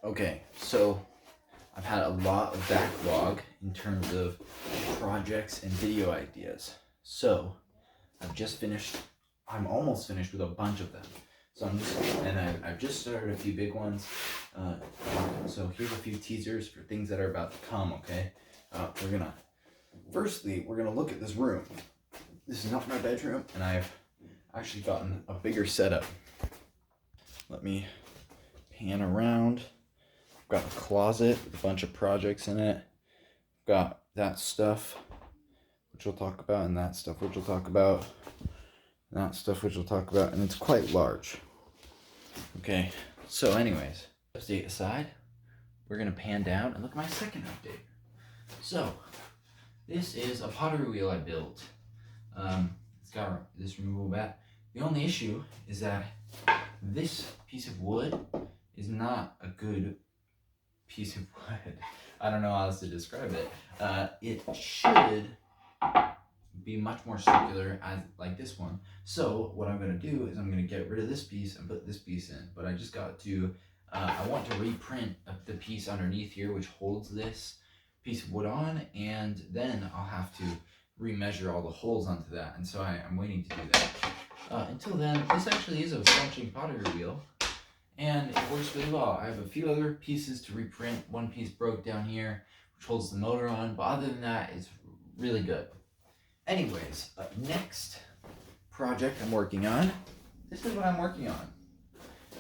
Okay, so I've had a lot of backlog in terms of projects and video ideas. So I'm almost finished with a bunch of them. I've just started a few big ones. So here's a few teasers for things that are about to come, okay? Firstly, we're gonna look at this room. This is not my bedroom, and I've actually gotten a bigger setup. Let me pan around. Got a closet with a bunch of projects in it. Got that stuff, which we'll talk about, and that stuff, which we'll talk about, and that stuff, which we'll talk about, and it's quite large. Okay, so anyways, update aside, we're gonna pan down and look at my second update. So, this is a pottery wheel I built. It's got this removable bat. The only issue is that this piece of wood is not a good piece of wood. I don't know how else to describe it. It should be much more circular as like this one. So what I'm gonna do is I'm gonna get rid of this piece and put this piece in. But I just got to, I want to reprint the piece underneath here which holds this piece of wood on, and then I'll have to remeasure all the holes onto that. And so I'm waiting to do that. Until then, this actually is a functioning pottery wheel. And it works really well. I have a few other pieces to reprint. One piece broke down here, which holds the motor on, but other than that, it's really good. Anyways, next project I'm working on. This is what I'm working on.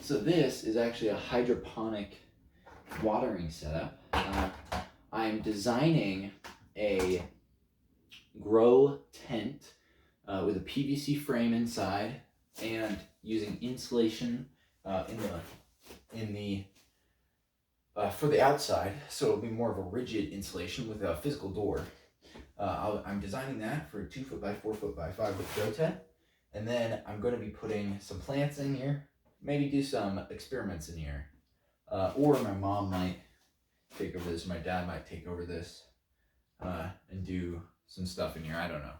So this is actually a hydroponic watering setup. I'm designing a grow tent with a PVC frame inside and using insulation for the outside, so it'll be more of a rigid insulation with a physical door. I'm designing that for a 2 foot by 4 foot by 5 foot grow tent, and then I'm going to be putting some plants in here, maybe do some experiments in here, or my mom might take over this, my dad might take over this, and do some stuff in here. I don't know.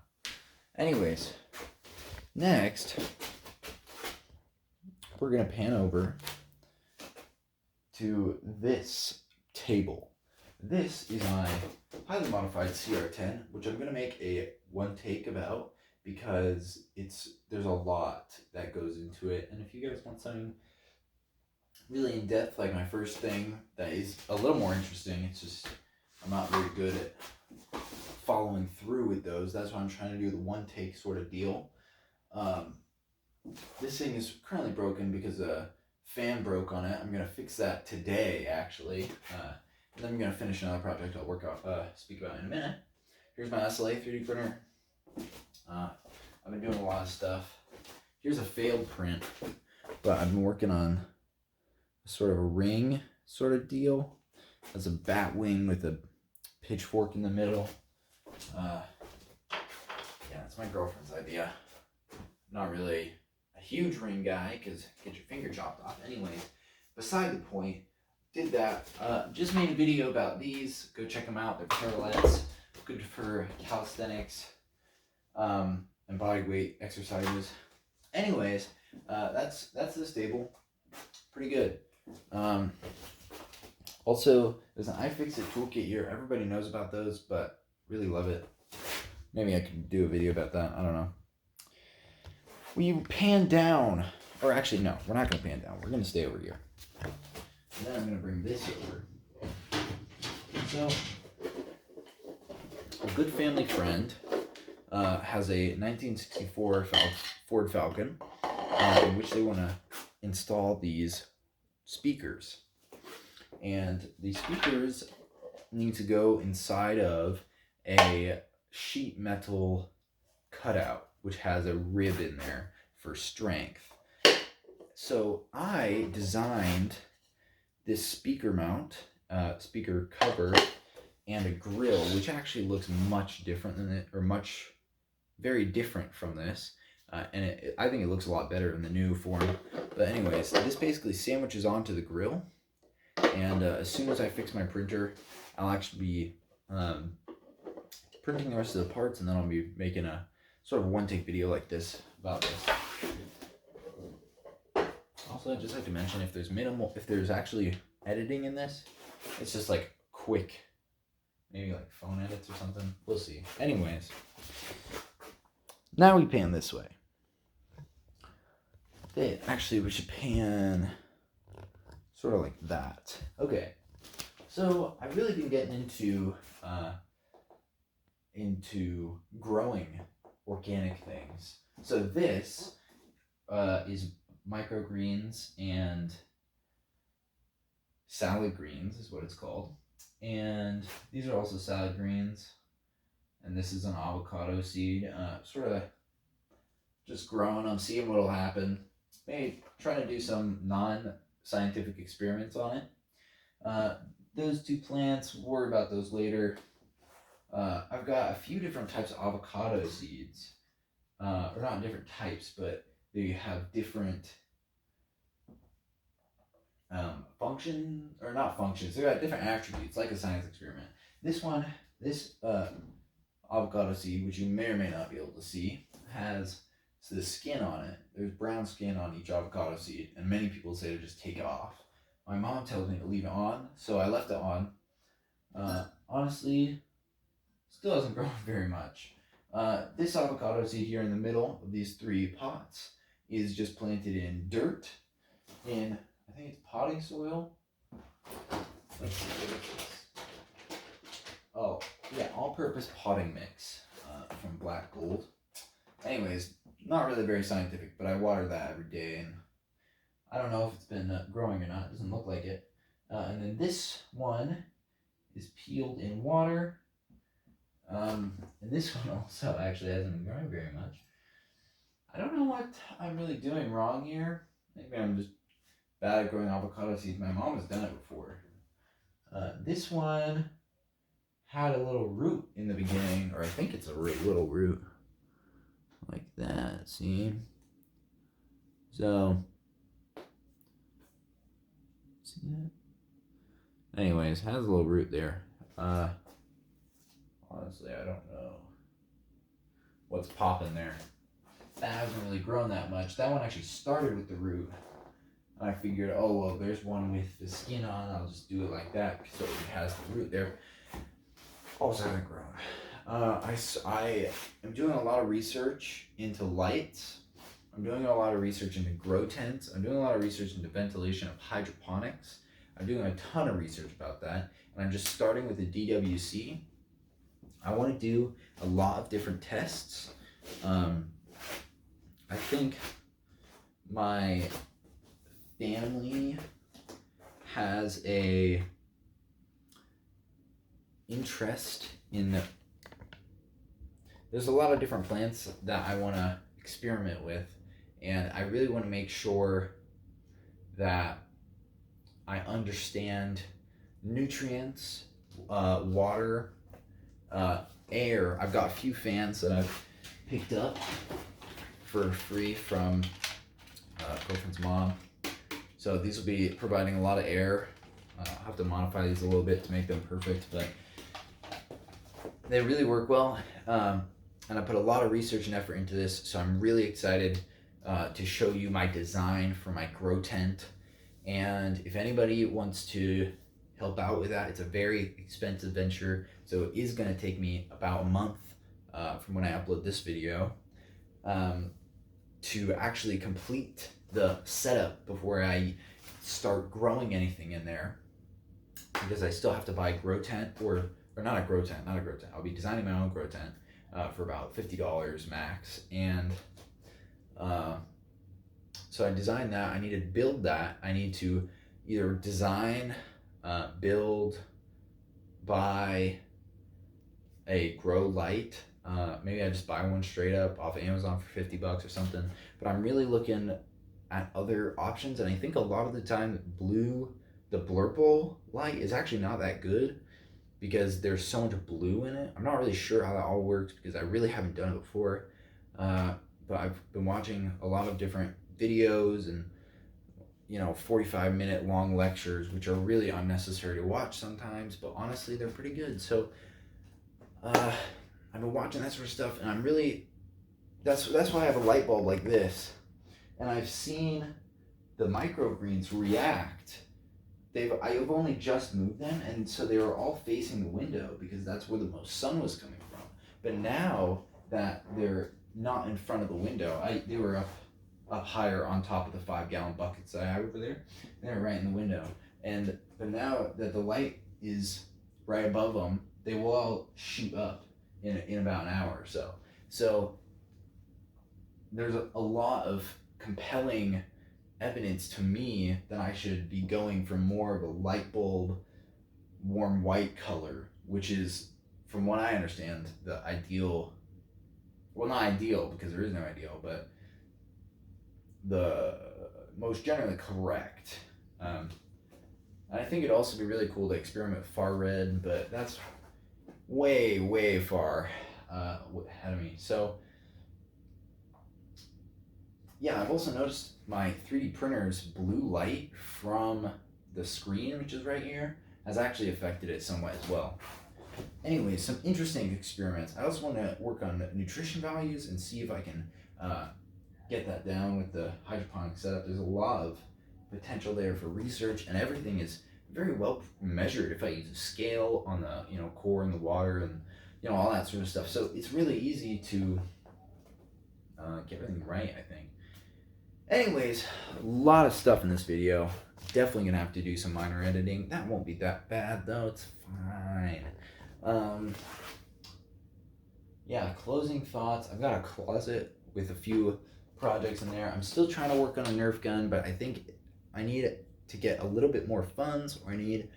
Anyways, next we're gonna pan over to this table. This is my highly modified CR10, which I'm gonna make a one take about because there's a lot that goes into it. And if you guys want something really in depth, like my first thing that is a little more interesting, it's just I'm not very good at following through with those. That's why I'm trying to do the one take sort of deal. This thing is currently broken because a fan broke on it. I'm gonna fix that today, actually. And then I'm gonna finish another project I'll speak about in a minute. Here's my SLA 3D printer. I've been doing a lot of stuff. Here's a failed print, but I've been working on sort of a ring sort of deal. That's a bat wing with a pitchfork in the middle. Yeah, it's my girlfriend's idea. Not really a huge ring guy because get your finger chopped off. Anyways, beside the point, did that. Just made a video about these. Go check them out. They're parallettes, good for calisthenics and body weight exercises. Anyways, that's this table. Pretty good. Also, there's an iFixit toolkit here. Everybody knows about those, but really love it. Maybe I could do a video about that. I don't know. We pan down, or actually no, we're not gonna pan down. We're gonna stay over here. And then I'm gonna bring this over. So, a good family friend has a 1964 Ford Falcon in which they want to install these speakers. And these speakers need to go inside of a sheet metal cutout, which has a rib in there for strength. So I designed this speaker mount, speaker cover, and a grill, which actually looks much different than it, or very different from this. And I think it looks a lot better in the new form. But anyways, this basically sandwiches onto the grill. And as soon as I fix my printer, I'll actually be printing the rest of the parts, and then I'll be making a sort of one-take video like this about this. Also, I'd just like to mention if there's actually editing in this. It's just like quick, maybe like phone edits or something. We'll see. Anyways, now we pan this way. Actually, we should pan sort of like that. Okay, so I've really been getting into growing organic things. So this is microgreens and salad greens is what it's called. And these are also salad greens. And this is an avocado seed. Sort of just growing them, seeing what'll happen. Maybe trying to do some non-scientific experiments on it. Those two plants, we'll worry about those later. I've got a few different types of avocado seeds. Or not different types, but they have different functions, or not functions, they got different attributes, like a science experiment. This avocado seed, which you may or may not be able to see, has the skin on it. There's brown skin on each avocado seed, and many people say to just take it off. My mom tells me to leave it on, so I left it on. Honestly, still hasn't grown very much. This avocado seed here in the middle of these 3 pots is just planted in dirt, in, I think it's potting soil. Let's see, what is this? Oh, yeah, all-purpose potting mix from Black Gold. Anyways, not really very scientific, but I water that every day, and I don't know if it's been growing or not. It doesn't look like it. And then this one is peeled in water. And this one also actually hasn't been growing very much. I don't know what I'm really doing wrong here. Maybe I'm just bad at growing avocado seeds. My mom has done it before. This one had a little root in the beginning, or I think it's a little root. Like that, see? So, see that? Anyways, has a little root there. Honestly, I don't know what's popping there. That hasn't really grown that much. That one actually started with the root. And I figured, oh, well, there's one with the skin on. I'll just do it like that so it has the root there. Also hasn't grown. I am doing a lot of research into lights. I'm doing a lot of research into grow tents. I'm doing a lot of research into ventilation of hydroponics. I'm doing a ton of research about that. And I'm just starting with the DWC. I want to do a lot of different tests. I think my family has a interest in there's a lot of different plants that I want to experiment with, and I really want to make sure that I understand nutrients, water, air. I've got a few fans that I've picked up for free from girlfriend's mom. So these will be providing a lot of air. I'll have to modify these a little bit to make them perfect, but they really work well. And I put a lot of research and effort into this, so I'm really excited to show you my design for my grow tent. And if anybody wants to help out with that, it's a very expensive venture, so it is going to take me about a month from when I upload this video to actually complete the setup before I start growing anything in there, because I still have to buy grow tent, or not a grow tent. I'll be designing my own grow tent for about $50 max, and so I designed that. I need to build that. I need to either design, build, buy a grow light. Maybe I just buy one straight up off of Amazon for $50 or something. But I'm really looking at other options, and I think a lot of the time the Blurple light is actually not that good because there's so much blue in it. I'm not really sure how that all works because I really haven't done it before. But I've been watching a lot of different videos and 45-minute long lectures, which are really unnecessary to watch sometimes, but honestly they're pretty good. So I've been watching that sort of stuff, and I'm really that's why I have a light bulb like this. And I've seen the microgreens react I've only just moved them, and so they were all facing the window because that's where the most sun was coming from. But now that they're not in front of the window, they were up higher on top of the 5-gallon buckets that I have over there. They're right in the window, but now that the light is right above them, they will all shoot up in about an hour or so. So there's a lot of compelling evidence to me that I should be going for more of a light bulb, warm white color, which is, from what I understand, the ideal. Well, not ideal because there is no ideal, but the most generally correct. And I think it'd also be really cool to experiment with far red, but that's way far ahead of me. So yeah, I've also noticed my 3D printer's blue light from the screen, which is right here, has actually affected it somewhat as well. Anyway, some interesting experiments. I also want to work on nutrition values and see if I can get that down with the hydroponic setup. There's a lot of potential there for research, and everything is very well measured if I use a scale on the core and the water and all that sort of stuff. So it's really easy to get everything right, I think. Anyways, a lot of stuff in this video. Definitely gonna have to do some minor editing. That won't be that bad though, it's fine. Yeah, closing thoughts. I've got a closet with a few projects in there. I'm still trying to work on a Nerf gun, but I think I need to get a little bit more funds, or I need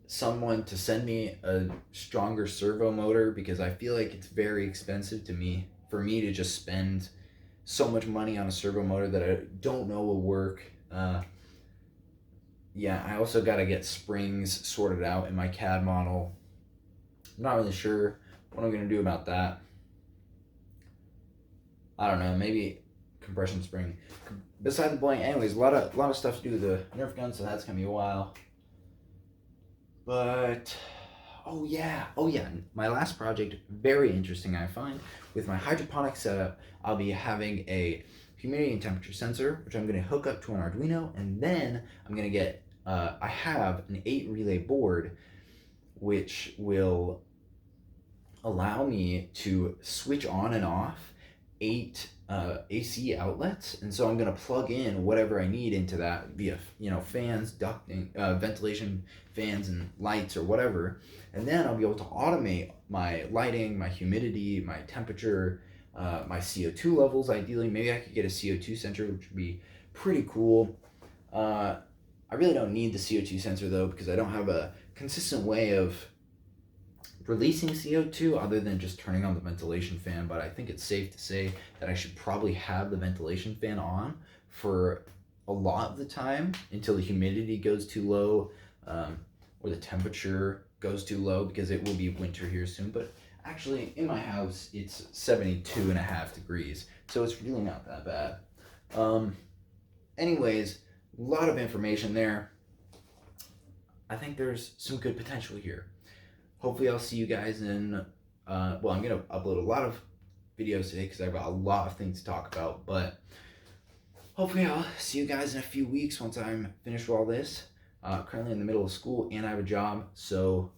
someone to send me a stronger servo motor, because I feel like it's very expensive for me to just spend so much money on a servo motor that I don't know will work. Yeah, I also got to get springs sorted out in my CAD model. I'm not really sure what I'm going to do about that. I don't know, maybe compression spring. Beside the point, anyways, a lot of stuff to do with the Nerf gun, so that's going to be a while. But oh yeah, my last project, very interesting I find. With my hydroponic setup, I'll be having a humidity and temperature sensor, which I'm going to hook up to an Arduino, and then I'm going to get, I have an 8 relay board, which will allow me to switch on and off 8 AC outlets, and so I'm going to plug in whatever I need into that via fans, ducting, ventilation fans and lights or whatever, and then I'll be able to automate my lighting, my humidity, my temperature, my CO2 levels. Ideally, maybe I could get a CO2 sensor, which would be pretty cool. I really don't need the CO2 sensor though, because I don't have a consistent way of releasing CO2 other than just turning on the ventilation fan, but I think it's safe to say that I should probably have the ventilation fan on for a lot of the time until the humidity goes too low, or the temperature goes too low, because it will be winter here soon. But actually in my house it's 72.5 degrees, so it's really not that bad. Anyways, a lot of information there. I think there's some good potential here. Hopefully I'll see you guys in, I'm going to upload a lot of videos today because I've got a lot of things to talk about, but hopefully I'll see you guys in a few weeks once I'm finished with all this. Currently in the middle of school and I have a job, so